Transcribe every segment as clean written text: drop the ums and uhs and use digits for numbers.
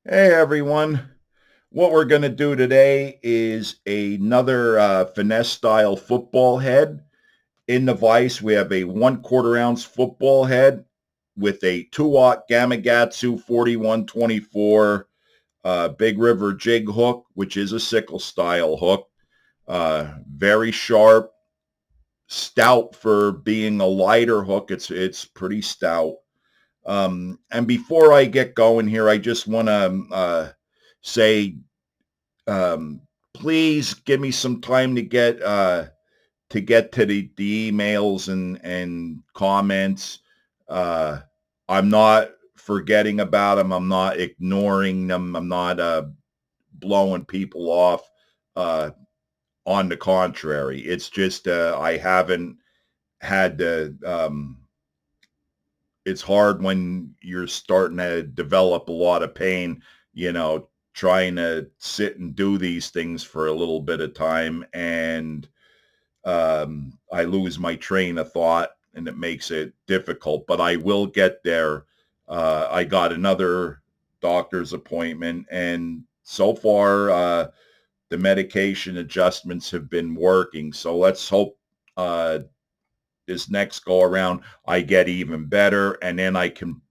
Hey everyone. What we're going to do today is another finesse style football head. In the vise, we have a 1/4 ounce football head with a 2-aught Gamakatsu 4124 Big River jig hook, which is a sickle style hook. Very sharp, stout for being a lighter hook. It's pretty stout. And before I get going here, I just want to say um, please give me some time to get to the emails and comments. Uh, I'm not forgetting about them. I'm not ignoring them. I'm not blowing people off. Uh, on the contrary, it's just I haven't had the. It's hard when you're starting to develop a lot of pain, trying to sit and do these things for a little bit of time, and I lose my train of thought, and it makes it difficult. But I will get there. I got another doctor's appointment, and so far the medication adjustments have been working. So let's hope this next go around I get even better, and then I can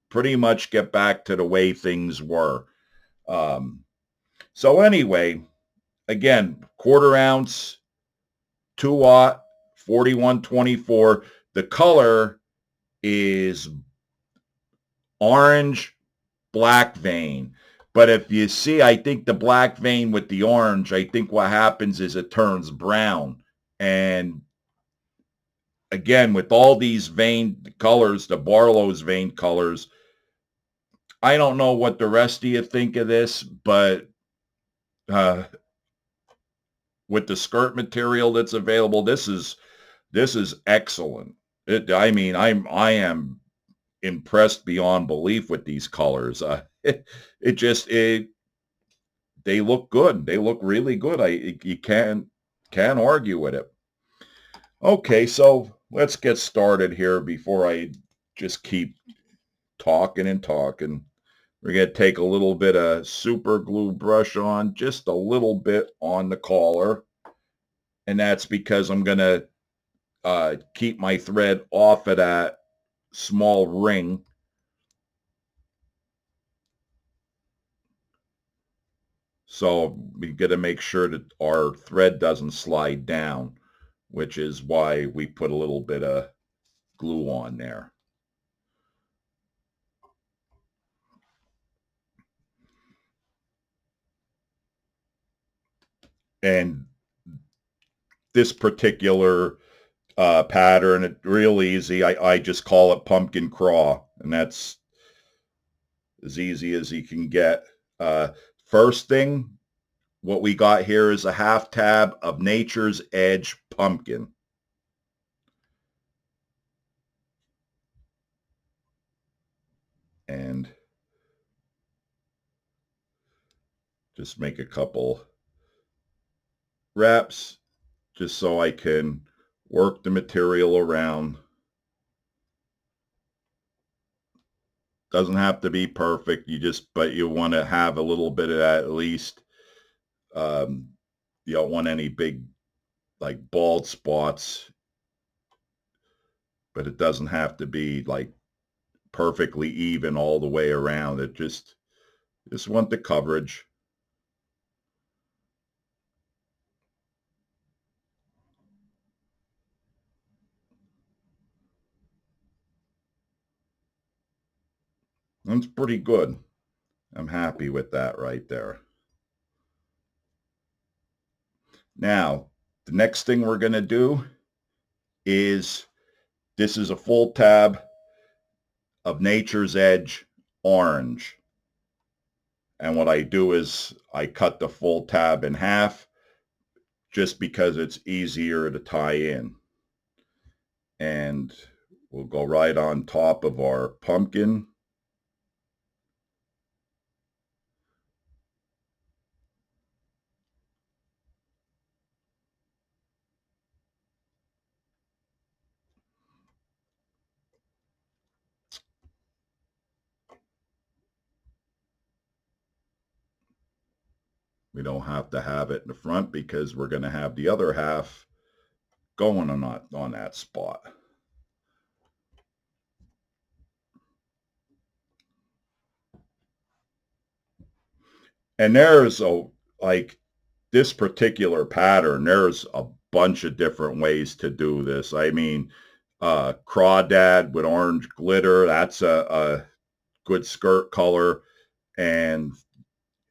pretty much get back to the way things were. Um, so anyway, again, 1/4 ounce, 2-aught, 4124. The color is orange black vein. But if you see, I think the black vein with the orange, I think what happens is it turns brown. And again, with all these vein colors, the Barlow's vein colors, I don't know what the rest of you think of this, but uh, with the skirt material that's available, this is excellent. I mean, I am impressed beyond belief with these colors. It just they look good. They look really good. You can't argue with it. Okay, so let's get started here before I just keep talking and talking. We're going to take a little bit of super glue brush on, just a little bit on the collar. And that's because I'm going to keep my thread off of that small ring. So we got to make sure that our thread doesn't slide down, which is why we put a little bit of glue on there. And this particular pattern, it's real easy. I just call it pumpkin craw, and that's as easy as you can get. Uh, First thing, what we got here is a half tab of Nature's Edge pumpkin. And just make a couple wraps just so I can work the material around. Doesn't have to be perfect. But you want to have a little bit of that at least. Um, you don't want any big, like, bald spots, but it doesn't have to be like perfectly even all the way around. It just want the coverage. That's pretty good. I'm happy with that right there. Now, the next thing we're going to do is this is a full tab of Nature's Edge orange. And what I do is I cut the full tab in half just because it's easier to tie in. And we'll go right on top of our pumpkin. We don't have to have it in the front because we're going to have the other half going on that spot. And there's like this particular pattern, there's a bunch of different ways to do this. I mean, Crawdad with orange glitter, that's a good skirt color, and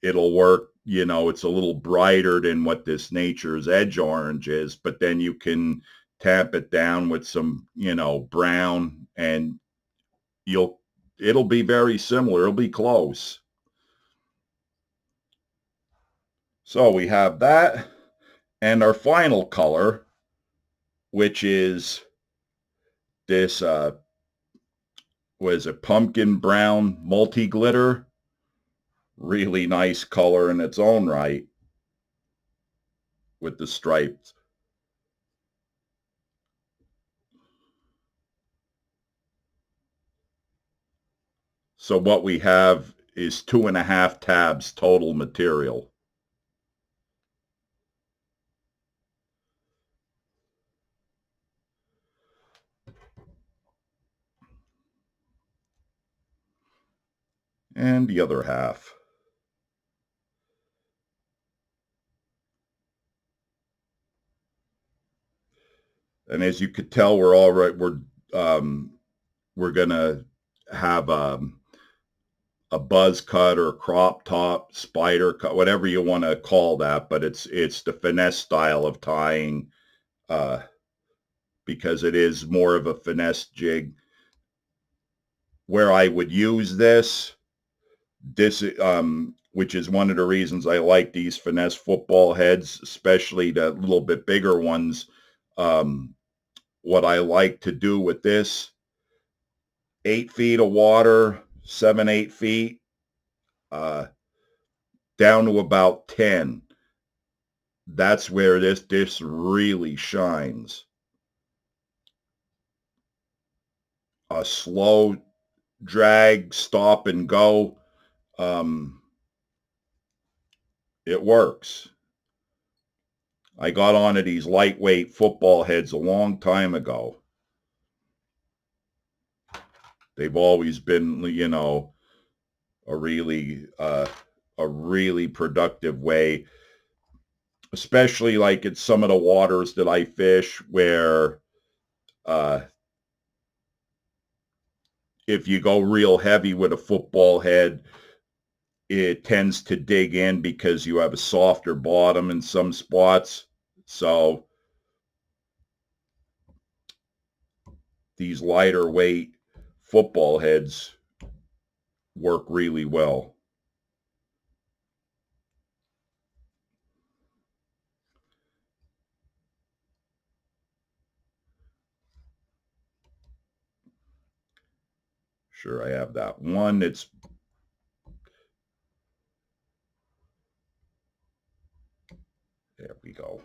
it'll work. It's a little brighter than what this Nature's Edge orange is, but then you can tamp it down with some, brown, and it'll be very similar. It'll be close. So we have that, and our final color, which is this was a pumpkin brown multi glitter. Really nice color in its own right with the stripes. So what we have is 2.5 tabs total material. And the other half. And as you could tell, we're gonna have a buzz cut or crop top, spider cut, whatever you want to call that, but it's the finesse style of tying, uh, because it is more of a finesse jig. Where I would use this, which is one of the reasons I like these finesse football heads, especially the little bit bigger ones. What I like to do with this, 8 feet of water, 7, 8 feet, uh, down to about 10. That's where this really shines. A slow drag, stop and go. It works. I got onto these lightweight football heads a long time ago. They've always been, a really productive way, especially like at some of the waters that I fish where uh, if you go real heavy with a football head, it tends to dig in because you have a softer bottom in some spots. So these lighter weight football heads work really well. Sure, I have that one. There we go.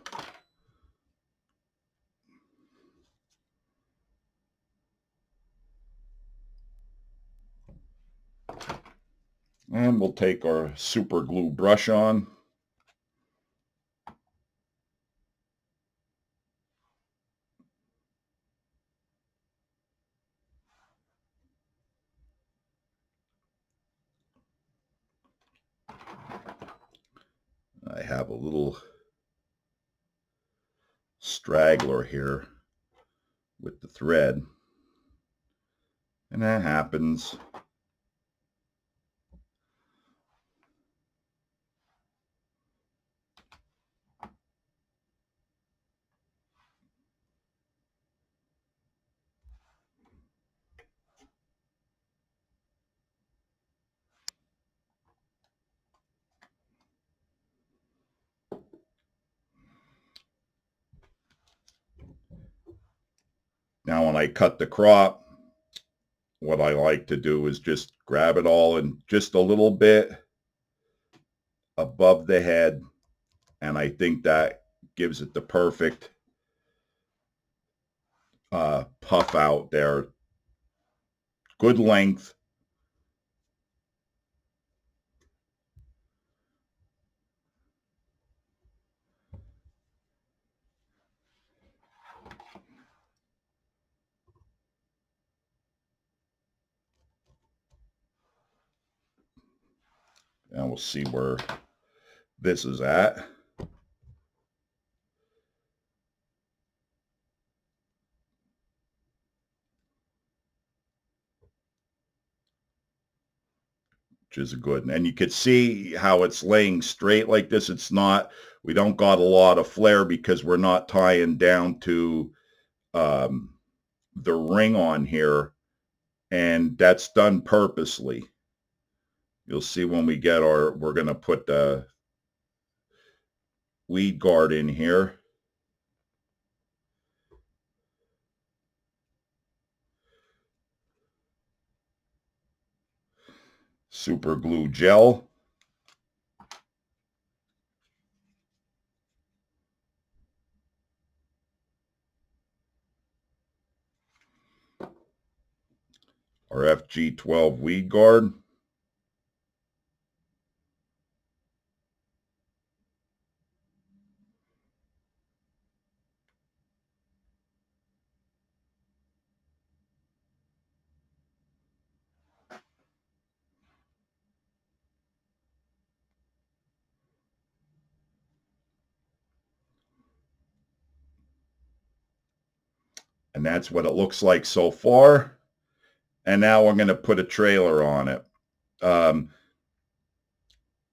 And we'll take our super glue brush on. I have a little straggler here with the thread, and that happens. Now when I cut the crop, what I like to do is just grab it all and just a little bit above the head, and I think that gives it the perfect puff out there. Good length. And we'll see where this is at. Which is a good one. And you could see how it's laying straight like this. We don't got a lot of flare because we're not tying down to the ring on here. And that's done purposely. You'll see when we get we're going to put the weed guard in here. Super glue gel. Our FG12 weed guard. And that's what it looks like so far. And now I'm going to put a trailer on it. I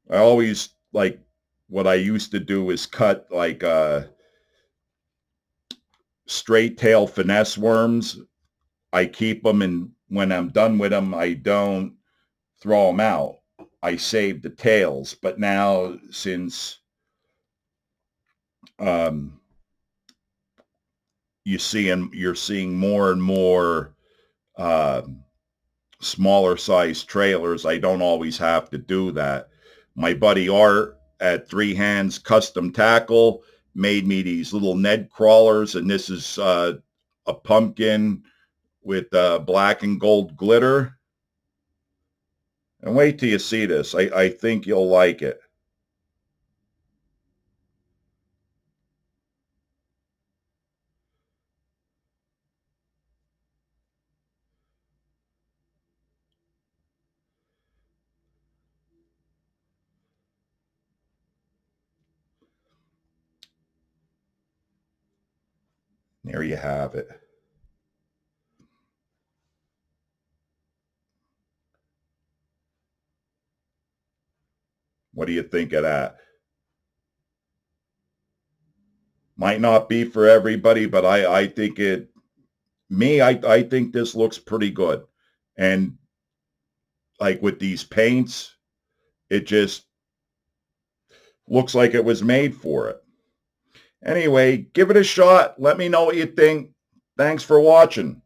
always like what I used to do is cut like straight tail finesse worms. I keep them, and when I'm done with them, I don't throw them out. I save the tails. But now, since um, you're seeing more and more smaller size trailers, I don't always have to do that. My buddy Art at Three Hands Custom Tackle made me these little Ned crawlers, and this is a pumpkin with black and gold glitter. And wait till you see this. I think you'll like it. There you have it. What do you think of that? Might not be for everybody, but I think I think this looks pretty good. And like with these paints, it just looks like it was made for it. Anyway, give it a shot. Let me know what you think. Thanks for watching.